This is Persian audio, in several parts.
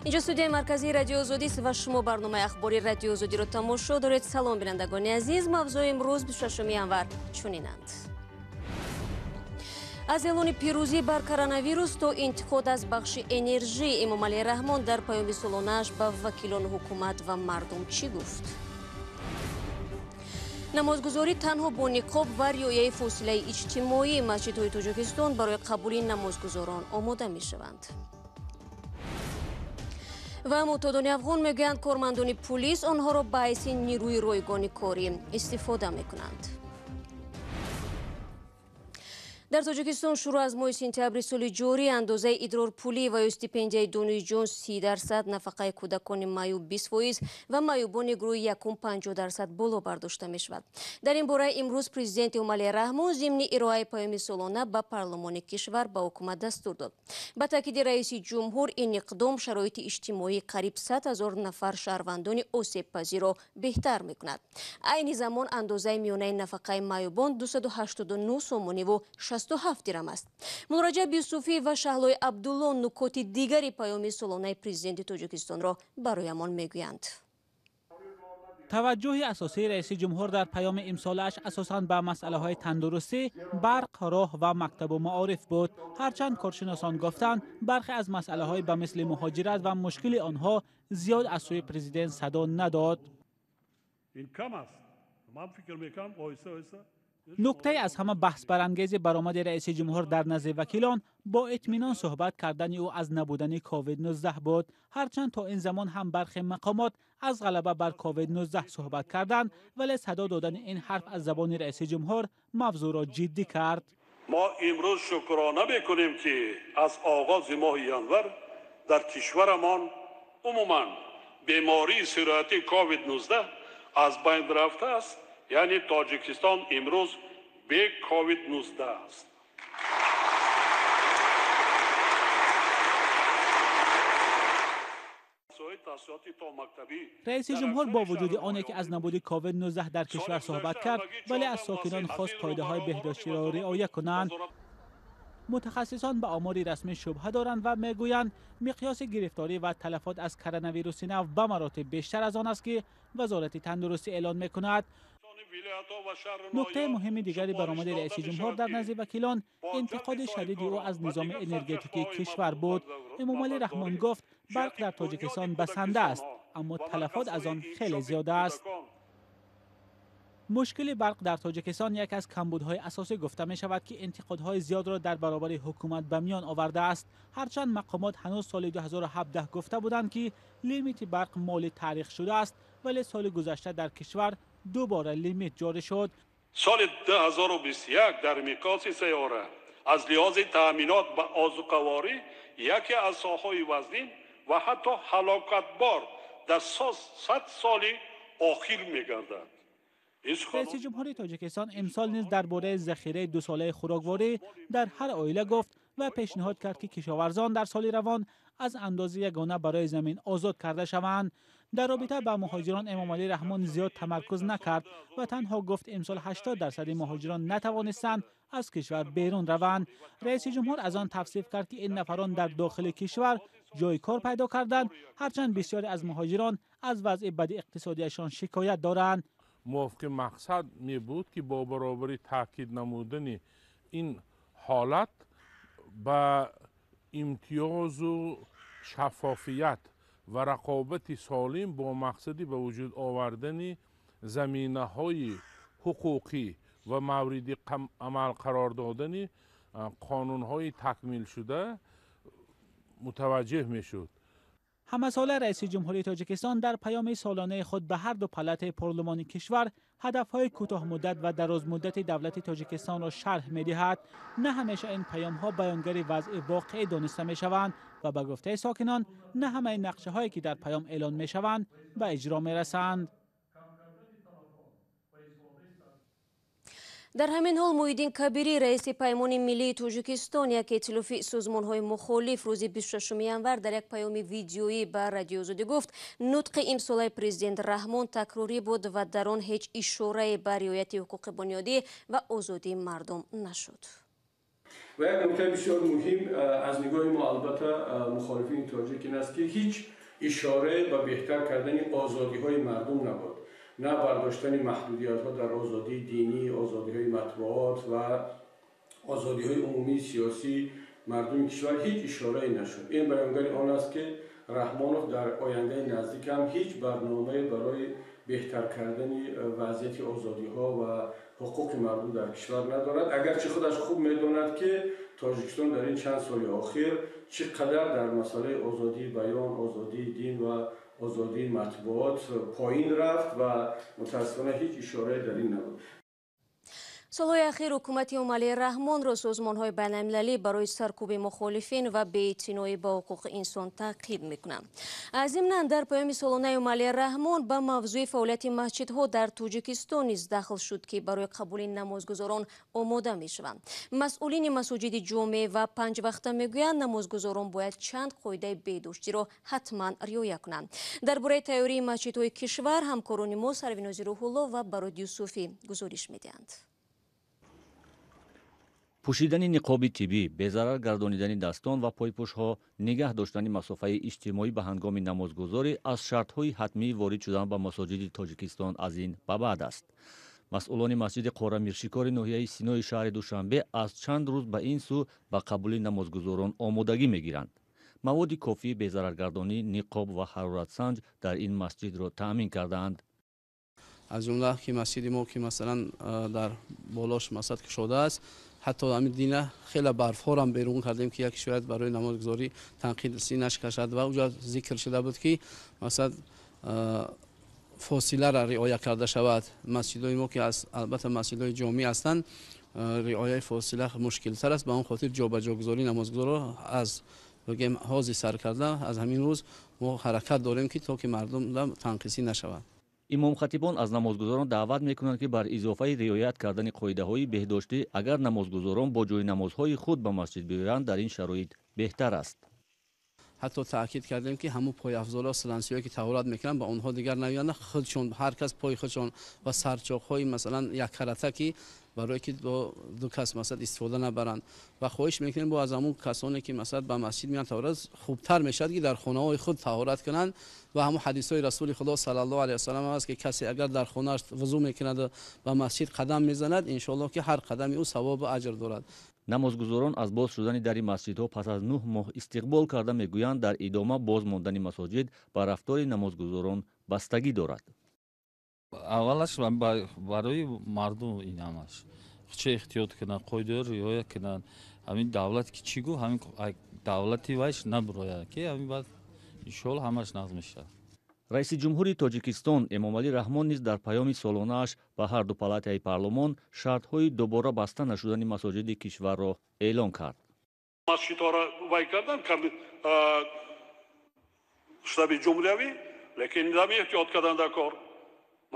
اینجا استودیوی مرکزی رادیو آزادی است و شما برنامه اخباری رادیو آزادی رو تماشا دارید. سلام بینندگان عزیز، موضوع امروز 26 январ چنینند: از اعلان پیروزی بر کرونا تا انتقاد از بخش انرژی، امامعلی رحمان در پیام سالانه‌اش به وکیلان حکومت و مردم چی گفت؟ نمازگزاری تنها با نقاب و رعایت فاصله اجتماعی، مسجدهای تاجیکستان برای قبول نمازگزاران آماده می شوند. و معتادان افغان میگویند کارمندان پلیس آنها را به حیث نیروی رایگان کاری استفاده میکنند. در تاجیکستان شروع از ماه سپتامبر سال جاری اندازه ادرار پولی و استیپندیای دانشجویان 30%، نفقه کودکان مایو 20% و مایوبان گروه یکم 50% بالا برداشته می شود. در این باره امروز پرزیدنت امامعلی رحمان ضمن ارائه پیام سالانه به پارلمان کشور به حکومت دستور داد. به تاکید رئیس جمهور، این اقدام شرایط اجتماعی قریب 100,000 نفر شهروندان آسیب پذیر را بهتر می کند. عین زمان اندازه میانه نفقه مایوبان 289 سومانی و 67 درم است. مراجع بیوسوفی و شهلای عبدالله نکات دیگری پیام سالانه پرزیدنت تاجیکستان را برایمان میگویند. توجه اساسی رئیس جمهور در پیام امسالش اساساً به مسئله های تندرستی، برق، راه و مکتب و معارف بود. هرچند کارشناسان گفتند برخی از مسئله های به مثل مهاجرت و مشکل آنها زیاد از سوی پرزیدنت صدا نداد. این کم است. من فکر میکنم نکته از همه بحث برانگیز برآمد رئیس جمهور در نزد وکیلان با اطمینان صحبت کردن او از نبودن کووید 19 بود. هرچند تا این زمان هم برخی مقامات از غلبه بر کووید 19 صحبت کردند، ولی صدا دادن این حرف از زبان رئیس جمهور موضوع را جدی کرد. ما امروز شکرانه میکنیم که از آغاز ماه ینور در کشورمان عموما بیماری سرایتی کووید 19 از بین رفته است. یعنی تاجیکستان امروز به کووید 19 است. رئیس جمهور با وجود آنکه که از نبود کووید 19 در کشور صحبت کرد، ولی از ساکنان خواست قاعده‌های بهداشتی را رعایت کنند. متخصصان به آماری رسمی شبهه دارند و میگویند مقیاس گرفتاری و تلفات از کرونا ویروس نو به مراتب بیشتر از آن است که وزارت تندرستی اعلان میکند. نکته مهم دیگری برآمد رئیس جمهور در نزد وکیلان انتقاد شدید او از نظام انرژتیکی کشور بود. امامعلی رحمان گفت برق در تاجیکستان بسنده است، اما تلفات از آن خیلی زیاده است. مشکل برق در تاجیکستان یک از کمبودهای اساسی گفته می شود که انتقادهای زیاد را در برابر حکومت به میان آورده است. هرچند مقامات هنوز سال 2017 گفته بودند که لیمیت برق مالی تعریق شده است، ولی سال گذشته در کشور دوباره لیمیت جاری شد. سال 2021 در میقات سیاره از لحاظ تأمینات به آذوقه‌واری یکی از ساحه‌های وزین و حتی هلاکتبار در 100 سال اخیر می‌گردد. رئیس جمهوری تاجیکستان امسال نیز درباره ذخیره 2 ساله خوراکواری در هر عائله گفت و پیشنهاد کرد که کشاورزان در سال روان از اندازه یگانه برای زمین آزاد کرده شوند. در رابطه با مهاجران امامعلی رحمان زیاد تمرکز نکرد و تنها گفت امسال 80% مهاجران نتوانستند از کشور بیرون روند. رئیس جمهور از آن تفسیر کرد که این نفران در داخل کشور جای کار پیدا کردند، هرچند بسیاری از مهاجران از وضع بد اقتصادیشان شکایت دارند. موافق مقصد می بود که با برابری تاکید نمودن این حالت با امتیاز و شفافیت و رقابت سالم با مقصدی به وجود آوردن زمینه‌های حقوقی و مورد عمل قرار دادن قانون‌های تکمیل شده متوجه می‌شد. همساله رئیس جمهوری تاجیکستان در پیام سالانه خود به هر دو پلت پارلمانی کشور هدفهای کوتاه مدت و دراز مدت دولت تاجیکستان را شرح می‌دهد. نه همیشه این پیام‌ها بیانگر وضع واقعی دانسته می‌شوند و به گفته ساکنان نه همه نقشه‌هایی که در پیام اعلان می‌شوند به اجرا می‌رسند. در همین حال محیدین کبیری رئیس پیمان ملی تاجیکستان یک ائتلاف سازمان‌های مخالف روز 26 ینوار در یک پیام ویدیویی به رادیو آزادی گفت نطق امسال پرزیدنت رحمان تکراری بود و در آن هیچ اشاره به رعایت حقوق بنیادی و آزادی مردم نشد. و یک نکته بسیار مهم از نگاه ما البته مخالفین تاجیک این است که هیچ اشاره به بهتر کردن آزادی‌های مردم نبود، نه برداشتن محدودیت‌ها در آزادی دینی، آزادی‌های مطبوعات و آزادی‌های عمومی سیاسی مردم کشور هیچ اشاره نشد. این بیانگر آن است که رحمانوف در آینده نزدیک هم هیچ برنامه برای بهتر کردن وضعیت آزادی‌ها و حقوق مردم در کشور ندارد، اگرچه خودش خوب می‌داند که تاجیکستان در این چند سال اخیر چقدر در مسئله آزادی بیان، آزادی دین و آزادی مطبوعات پایین رفت و متأسفانه هیچ اشاره در این نبود. солҳои ахир ҳукумати Эмомалии Раҳмонро созмонҳои байналмилалӣ барои саркӯби мухолифин ва беэътиноӣ ба ҳуқуқи инсон таъқиб мекунанд. Зимнан дар поёми солонаи Эмомалии Раҳмон ба мавзӯи фаъолияти масҷидҳо дар Тоҷикистон низ дахл шуд ки барои қабули намозгузорон омода мешаванд. масъулини масоҷиди ҷомеъ ва панҷвақта мегӯянд намозгузорон бояд чанд қоидаи беҳдоштиро ҳатман риоя кунанд. дар бораи тайёрии масҷидҳои кишвар ҳамкорони мо Сарвинози Рӯҳулло ва Бароди Юсуфӣ гузориш медиҳанд. пӯшидани ниқоби тиббӣ, безарар гардонидани дастон ва пойпӯшҳо, нигаҳ доштани масофаи иҷтимоӣ ба ҳангоми намозгузорӣ аз шартҳои ҳатмии ворид шудан ба масоҷиди Тоҷикистон аз ин ба баъд аст. масъулони масҷиди Қора Миршикори ноҳияи Синои шаҳри Душанбе аз чанд рӯз ба ин сӯ ба қабули намозгузорон омодагӣ мегиранд. маводи кофии безараргардонӣ, ниқоб ва ҳароратсанҷ дар ин масҷидро таъмин кардаанд. аз ҷумла ки масҷиди мо ки масалан дар болош масад кушода аст, ҳатто ҳамин дина хеле барфҳоро ҳам берун кардем ки як шояд барои намозгузорӣ танқидси нашкашад ва уҷа зикр шуда буд ки масад фосиларо риоя карда шавад. масҷидҳои мо ки албатта масҷидҳои ҷомеъ ҳастанд, риояи фосила мушкилтар аст, ба он хотир ҷобаҷогузории намозгузорро аз бигем ҳози сар карда аз ҳамин рӯз мо ҳаракат дорем ки то ки мардум танқисӣ нашавад. имомхатибон аз намозгузорон даъват мекунанд ки бар изофаи риоят кардани қоидаҳои беҳдоштӣ агар намозгузорон бо ҷойнамозҳои худ ба масҷид биёянд дар ин шароит беҳтар аст. ҳатто таъкид кардем ки ҳамун пойафзола силансиҳое ки таҳорат мекунанд ба онҳо дигар навиёнд, худшон ҳар кас пои худшон ва сарчоқҳои масалан яккаратаки ки барое ки бо ду кас масад истифода набаранд ва хоҳиш мекунем бо аз ҳамун касоне ки масад ба масҷид меянд таҳорат хубтар мешавад ки дар хонаҳои худ таҳорат кунанд ва ҳамун ҳадисҳои расули худо саллаллоҳу алайҳи васалам аст ки касе агар дар хонааш вузӯ мекунад ва ба масҷид қадам мезанад, иншоаллоҳ ки ҳар қадами ӯ савобу аҷр дорад. намозгузорон аз боз шудани дари масҷидҳо пас аз 9 моҳ истиқбол карда мегӯянд дар идома боз мондани масоҷид ба рафтори намозгузорон бастагӣ дорад. аввалаш барои мардум ин ҳамаш чӣ эҳтиёт кунад, қоидаҳоро риоя кунад. ҳамин давлат ки чӣ гӯ ҳамин давлати вайш набурояд ки ҳамин баъд иншоаллоҳ ҳамаш назм мешавад. раиси ҷумҳури Тоҷикистон Эмомалӣ Раҳмон низ дар паёми солонааш ба ҳарду палатаи парлумон шартҳои дубора баста нашудани масоҷиди кишварро эълон кард. масҷидҳоро вай кардан штаби ҷумҳуриявӣ, лекин нами эҳтиёт карданда кор.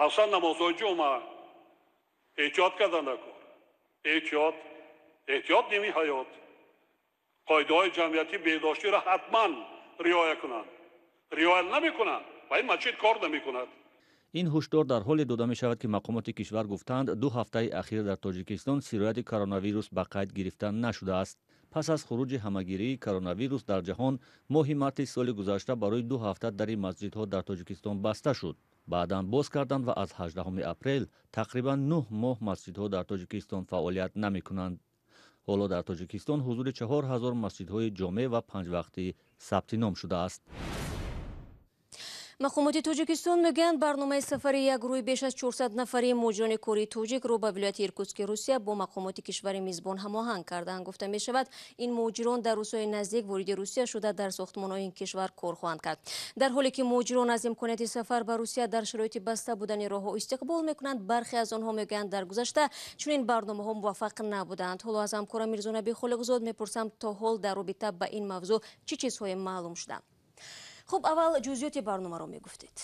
масалан намозҳои ҷумъа эҳтиёт карданда кор. эҳтиёт ними ҳаёт. қоидаҳои ҷамъиятӣ беҳдоштиро ҳатман риоя кунанд. риоя намекунанд ва ин масҷид кор намекунад. ин ҳушдор дар ҳоле дода мешавад ки мақомоти кишвар гуфтанд 2 ҳафтаи ахир дар Тоҷикистон сирояти коронавирус ба қайд гирифта нашудааст. пас аз хуруҷи ҳамагирии коронавирус дар ҷаҳон моҳи марти соли гузашта барои 2 ҳафта дари масҷидҳо дар Тоҷикистон баста шуд. баъдан боз карданд ва аз 18 апрел тақрибан 9 моҳ масҷидҳо дар Тоҷикистон фаъолият намекунанд. ҳоло дар Тоҷикистон ҳузури 4000 масҷидҳои ҷомеъ ва панҷвақтӣ сабти ном шудааст. мақомоти Тоҷикистон мегӯянд барномаи сафари як рӯи беш аз 400 нафари муҷирони кори тоҷикро ба вилояти Иркутски Русия бо мақомоти кишвари мизбон ҳамоҳанг карданд. гуфта мешавад ин муҷирон дар рӯзҳои наздик вориди Русия шуда дар сохтмонҳои ин кишвар кор хоҳанд кард. дар ҳоле ки муҷирон аз имконияти сафар ба Русия дар шароити баста будани роҳҳо истиқбол мекунанд, бархе аз онҳо мегӯянд дар гузашта чунин барномаҳо муваффақ набуданд. ҳоло аз ҳамкорам Мирзонаби Холиқзод мепурсам то ҳол дар робита ба ин мавзӯъ чӣ чизҳое маълум шуда. خب اول جزئیات برنامه رو میگفتید.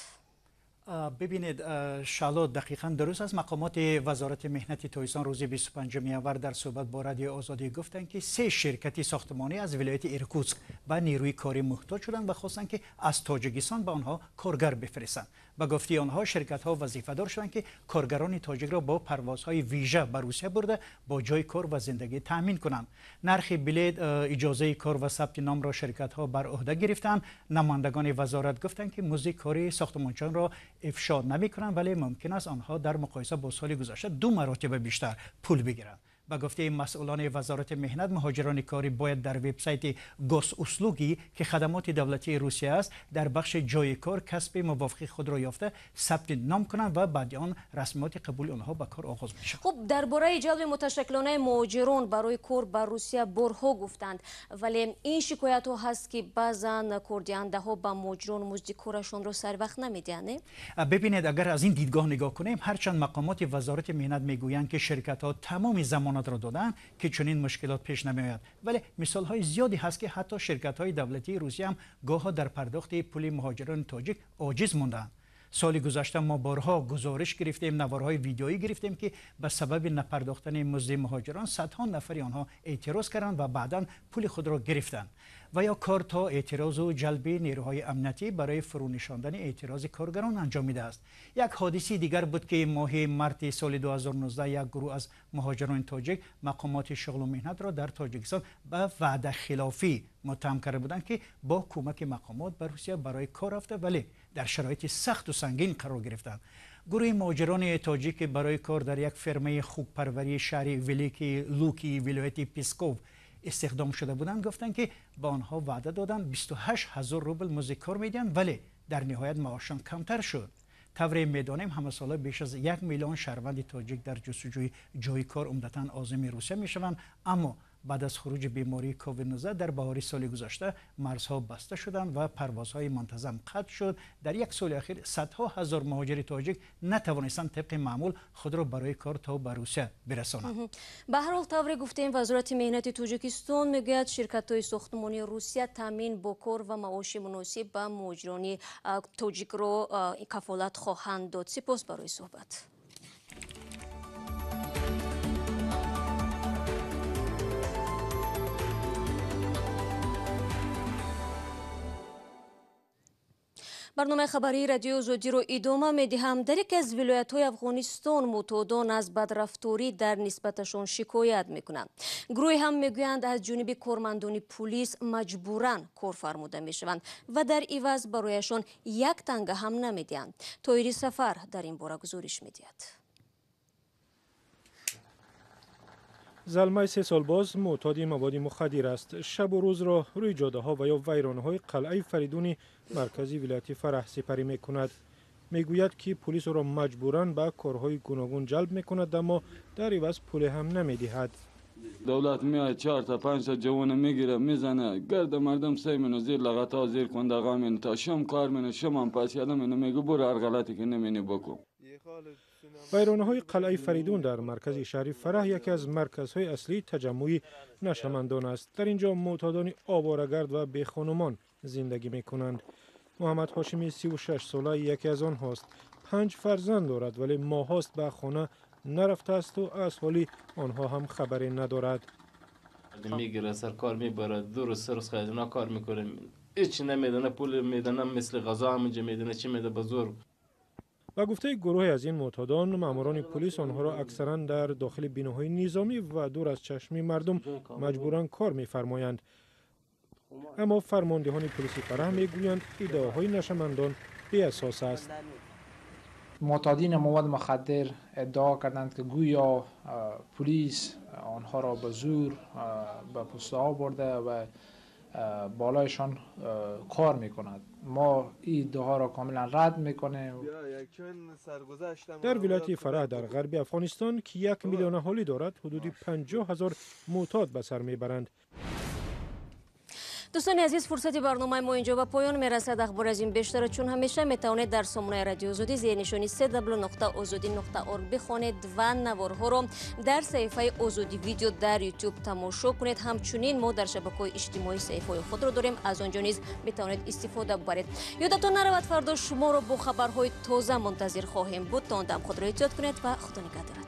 ببینید شالو دقیقاً درست است. مقامات وزارت مهنت تایستان روز 25 ینور در صحبت با رادیو آزادی گفتند که 3 شرکت ساختمانی از ولایت ایرکوتسک به نیروی کاری محتاج شدند و خواستند که از تاجیکستان به آنها کارگر بفرستند. به گفته آنها شرکت‌ها وظیفه‌دار شدند که کارگران تاجیک را با پروازهای ویژه به روسیه برده با جای کار و زندگی تامین کنند. نرخ بلیط، اجازه کار و ثبت نام را شرکت‌ها بر عهده گرفتند. نمایندگان وزارت گفتند که مزد کاری ساختمانچیان را افشا نمی‌کنند، ولی ممکن است آنها در مقایسه با سال گذشته 2 مرتبه بیشتر پول بگیرند. به گفته مسئولان وزارت مهنت، مهاجران کاری باید در وبسایت گوس اسلوگی که خدمات دولتی روسیه است در بخش جای کار کسب موافقت خود را یافته ثبت نام کنند و بعد آن رسمیت قبول آنها به کار آغاز می‌شود. خب درباره جلب متشکلانه مهاجران برای کار بر روسیه برها گفتند، ولی این شکایت ها هست که بعضا کاردهنده ها به مهاجران مزد کارشان را سر وقت نمیدهند. ببینید اگر از این دیدگاه نگاه کنیم، هرچند مقامات وزارت مهنت میگویند که شرکت ها تمام ضمانت را دادن که چنین مشکلات پیش نمیآید، ولی مثال های زیادی هست که حتی شرکت های دولتی روسیه هم گاه در پرداخت پول مهاجران تاجیک عاجز موندند. سال گذشته ما بارها گزارش گرفتیم، نوارهای ویدیویی گرفتیم که به سبب نپرداختن مزد مهاجران صدها نفری آنها اعتراض کردند و بعداً پول خود را گرفتند. و یا کار تا اعتراض و جلب نیروهای امنیتی برای فرونشاندن اعتراض کارگران انجام میده است. یک حادثه دیگر بود که ماه مارت سال 2019 یک گروه از مهاجران تاجیک مقامات شغل و مهنت را در تاجیکستان به وعده خلافی متهم کرده بودند که با کمک مقامات به روسیه برای کار رفته، ولی در شرایط سخت و سنگین قرار گرفتند. گروه مهاجران تاجیک برای کار در یک فرمه خوکپروری شهر ولیکی لوکی ولایت پیسکوف استخدام شده بودند. گفتند که با آنها وعده دادند 28,000 روبل مزد کار میدن، ولی در نهایت معاششان کمتر شد. طوری میدانیم همه ساله بیش از 1 میلیون شهروند تاجیک در جستجوی جای کار عمدتاً عازم روسیه میشوند، اما بعد از خروج بیماری کووید 19 در بهار سال گذشته مرزها بسته شدند و پروازهای منتظم قطع شد. در یک سال اخیر صدها هزار مهاجر تاجیک نتوانستند طبق معمول خود را برای کار تا به روسیه برسانند. به هر حال طوری گفتیم وزارت مهنت تاجیکستان میگوید شرکت‌های ساختمانی روسیه تامین با کار و معاش مناسب به مهاجران تاجیک را کفالت خواهند داد. سپاس برای صحبت. برنامه خبری رادیو آزادی رو ادامه میدهم. در یکی از ولایت‌های افغانستان معتادان از بدرفتاری در نسبتشان شکایت میکنند. گروهی هم میگویند از جانب کارمندان پلیس مجبوراً کار فرموده میشوند و در عوض برایشان یک تنگه هم نمیدهند. طاهری سفر در این باره گزارش میدهد. زلمه 3 سال باز معتاد مواد مخدر است. شب و روز را روی جاده ها و یا ویرانه های قلعه فریدون مرکزی ولایت فرح سپری می کند. می گوید که پلیس را مجبوراً به کارهای گوناگون جلب می کند، اما در عوض پول هم نمی دهد. دولت میاد 4 تا 5 تا جوان میگیره میزنه، گرد مردم سه منو زیر لغتا زیر کندقا من تا شام کار منو شام پس یادم منو میگه برو هر غلطی که نمینی بکن. ویرانه های قلعه فریدون در مرکز شهر فرح یکی از مرکزهای اصلی تجمع نشمندان است. در اینجا معتادان آواره‌گرد و بیخانمان زندگی می کنند. محمد هاشمی 36 ساله یکی از آنهاست. 5 فرزند دارد ولی ماهاست به خانه نرفته است و از حالی آنها هم خبری ندارد. میگیره سر کار میبره، دو روز سه روز خیلی کار میکنه، هیچ نمیدونه، پول میدونه مثل غذا همونجا میدونه، چی میده به زور. و گفته گروه از این معتادان ماموران پلیس آنها را اکثرا در داخل بیناهای نظامی و دور از چشم مردم مجبورا کار میفرمایند. اما فرماندهان پلیس فرح میگویند ادعاهای نشمندان بی اساس است. معتادین مواد مخدر ادعا کردند که گویا پلیس آنها را به زور به پست ها برده و بالایشان کار میکند. ما این ادعا را کاملا رد میکنیم. در ولایت فرح در غرب افغانستان که 1 میلیون اهالی دارد، حدود 50,000 معتاد به سر میبرند. دوستان عزیز، فرصت برنامه ما اینجا به پایان میرسد. اخبار از این بیشتر چون همیشه میتوانید در سامانه رادیو آزادی زیر نشانی www.azadi.org بخوانید و نوارها را در صفحه آزادی ویدیو در یوتیوب تماشا کنید. همچنین ما در شبکه‌های اجتماعی صفحه خود را داریم، از آنجا نیز میتوانید استفاده ببرید. یادتان نرود فردا شما را با خبرهای تازه منتظر خواهیم بود. تا آن دم خود را احتیاط کنید و خدا نگهدار.